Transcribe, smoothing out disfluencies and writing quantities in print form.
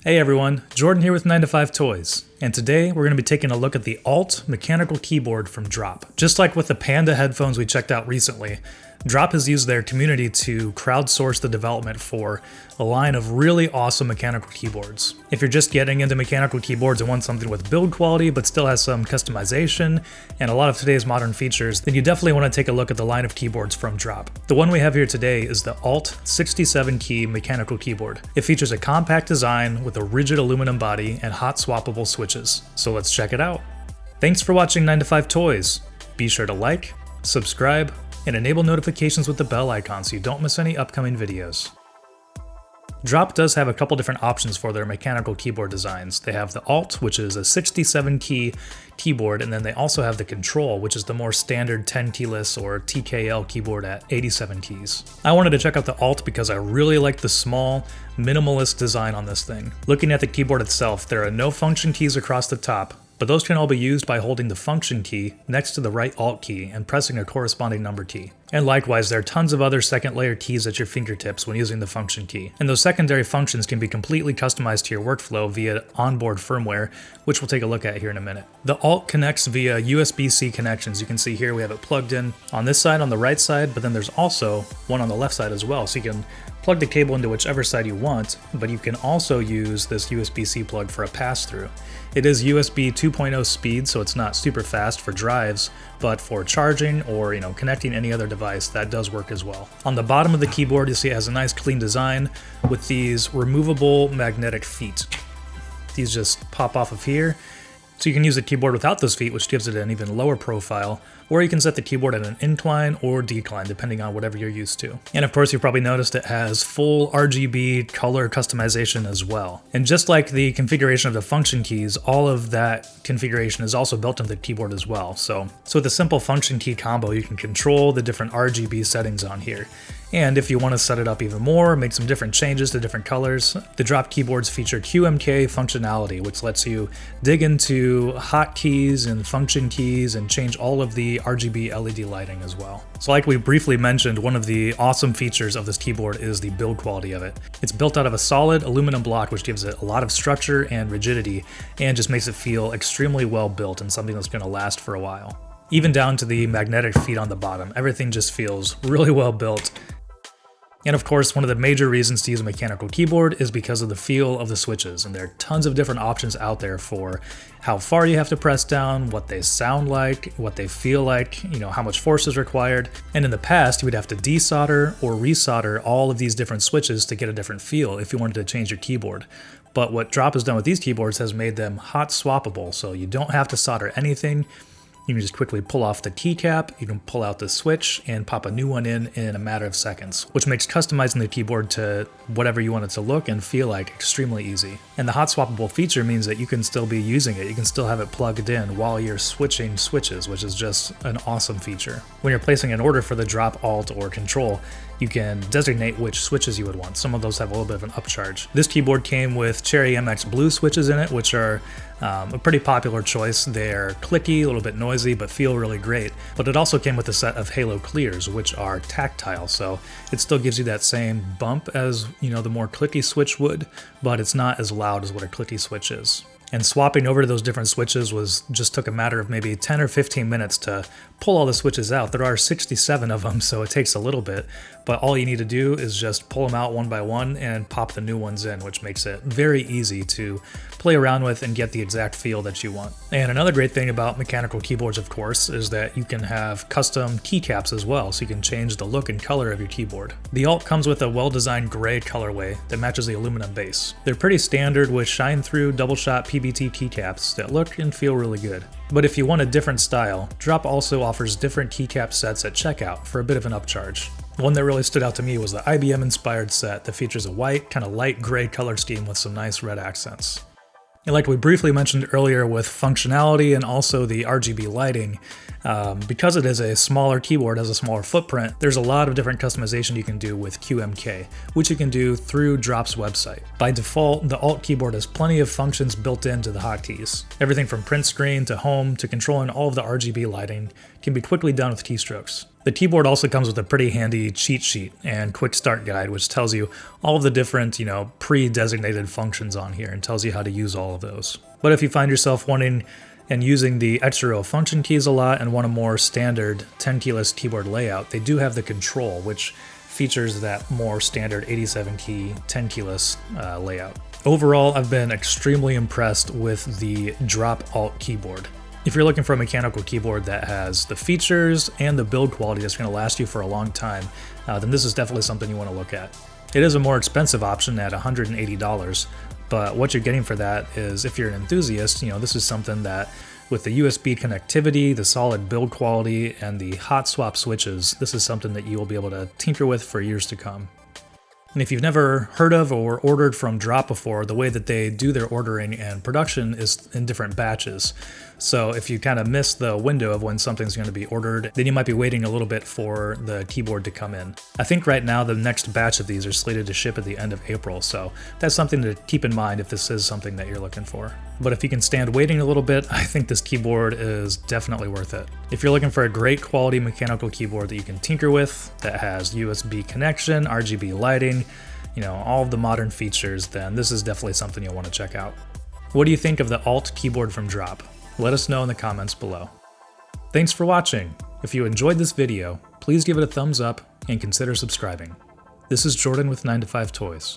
Hey everyone, Jordan here with 9 to 5 Toys, and today we're going to be taking a look at the Alt mechanical keyboard from Drop. Just like with the Panda headphones we checked out recently, Drop has used their community to crowdsource the development for a line of really awesome mechanical keyboards. If you're just getting into mechanical keyboards and want something with build quality but still has some customization and a lot of today's modern features, then you definitely want to take a look at the line of keyboards from Drop. The one we have here today is the Alt 67 key mechanical keyboard. It features a compact design with a rigid aluminum body and hot-swappable switches. So let's check it out. Thanks for watching 9 to 5 Toys. Be sure to like, subscribe, and enable notifications with the bell icon so you don't miss any upcoming videos. Drop does have a couple different options for their mechanical keyboard designs. They have the Alt, which is a 67 key keyboard, and then they also have the Control, which is the more standard 10 keyless or TKL keyboard at 87 keys. I wanted to check out the Alt because I really like the small, minimalist design on this thing. Looking at the keyboard itself, there are no function keys across the top, but those can all be used by holding the function key next to the right Alt key and pressing a corresponding number key. And likewise, there are tons of other second layer keys at your fingertips when using the function key. And those secondary functions can be completely customized to your workflow via onboard firmware, which we'll take a look at here in a minute. The Alt connects via USB-C connections. You can see here we have it plugged in on this side on the right side, but then there's also one on the left side as well. So you can plug the cable into whichever side you want, but you can also use this USB-C plug for a pass-through. It is USB 2.0 speed, so it's not super fast for drives, but for charging or connecting any other device, that does work as well. On the bottom of the keyboard, you see it has a nice clean design with these removable magnetic feet. These just pop off of here. So you can use the keyboard without those feet, which gives it an even lower profile, or you can set the keyboard at an incline or decline, depending on whatever you're used to. And of course, you've probably noticed it has full RGB color customization as well. And just like the configuration of the function keys, all of that configuration is also built into the keyboard as well. So with a simple function key combo, you can control the different RGB settings on here. And if you want to set it up even more, make some different changes to different colors, the Drop keyboards feature QMK functionality, which lets you dig into hotkeys and function keys and change all of the RGB LED lighting as well. So like we briefly mentioned, one of the awesome features of this keyboard is the build quality of it. It's built out of a solid aluminum block, which gives it a lot of structure and rigidity, and just makes it feel extremely well built and something that's going to last for a while. Even down to the magnetic feet on the bottom, everything just feels really well built. And of course, one of the major reasons to use a mechanical keyboard is because of the feel of the switches, and there are tons of different options out there for how far you have to press down, what they sound like, what they feel like, how much force is required. And in the past, you would have to desolder or resolder all of these different switches to get a different feel if you wanted to change your keyboard. But what Drop has done with these keyboards has made them hot swappable, so you don't have to solder anything. You can just quickly pull off the keycap, you can pull out the switch, and pop a new one in a matter of seconds, which makes customizing the keyboard to whatever you want it to look and feel like extremely easy. And the hot swappable feature means that you can still be using it, you can still have it plugged in while you're switching switches, which is just an awesome feature. When you're placing an order for the Drop, Alt, or Control, you can designate which switches you would want. Some of those have a little bit of an upcharge. This keyboard came with Cherry MX Blue switches in it, which are a pretty popular choice. They're clicky, a little bit noisy, but feel really great. But it also came with a set of Halo Clears, which are tactile, so it still gives you that same bump as the more clicky switch would, but it's not as loud as what a clicky switch is. And swapping over to those different switches just took a matter of maybe 10 or 15 minutes to pull all the switches out. There are 67 of them, so it takes a little bit, but all you need to do is just pull them out one by one and pop the new ones in, which makes it very easy to play around with and get the exact feel that you want. And another great thing about mechanical keyboards, of course, is that you can have custom keycaps as well, so you can change the look and color of your keyboard. The Alt comes with a well-designed gray colorway that matches the aluminum base. They're pretty standard with shine-through double-shot PBT keycaps that look and feel really good. But if you want a different style, Drop also offers different keycap sets at checkout for a bit of an upcharge. One that really stood out to me was the IBM-inspired set that features a white, kind of light gray color scheme with some nice red accents. And like we briefly mentioned earlier with functionality and also the RGB lighting, because it is a smaller keyboard, has a smaller footprint, there's a lot of different customization you can do with QMK, which you can do through Drop's website. By default, the Alt keyboard has plenty of functions built into the hotkeys. Everything from print screen to home to controlling all of the RGB lighting can be quickly done with keystrokes. The keyboard also comes with a pretty handy cheat sheet and quick start guide, which tells you all of the different, pre-designated functions on here and tells you how to use all of those. But if you find yourself wanting and using the extra row function keys a lot and want a more standard 10 keyless keyboard layout, they do have the control, which features that more standard 87 key 10 keyless layout. Overall, I've been extremely impressed with the Drop Alt keyboard. If you're looking for a mechanical keyboard that has the features and the build quality that's going to last you for a long time, then this is definitely something you want to look at. It is a more expensive option at $180, but what you're getting for that is, if you're an enthusiast, this is something that, with the USB connectivity, the solid build quality, and the hot swap switches, this is something that you will be able to tinker with for years to come. And if you've never heard of or ordered from Drop before, the way that they do their ordering and production is in different batches. So if you kind of miss the window of when something's going to be ordered, then you might be waiting a little bit for the keyboard to come in. I think right now the next batch of these are slated to ship at the end of April, so that's something to keep in mind if this is something that you're looking for. But if you can stand waiting a little bit, I think this keyboard is definitely worth it. If you're looking for a great quality mechanical keyboard that you can tinker with, that has USB connection, RGB lighting, all of the modern features, then this is definitely something you'll want to check out. What do you think of the Alt keyboard from Drop? Let us know in the comments below. Thanks for watching. If you enjoyed this video, please give it a thumbs up and consider subscribing. This is Jordan with 9to5 Toys.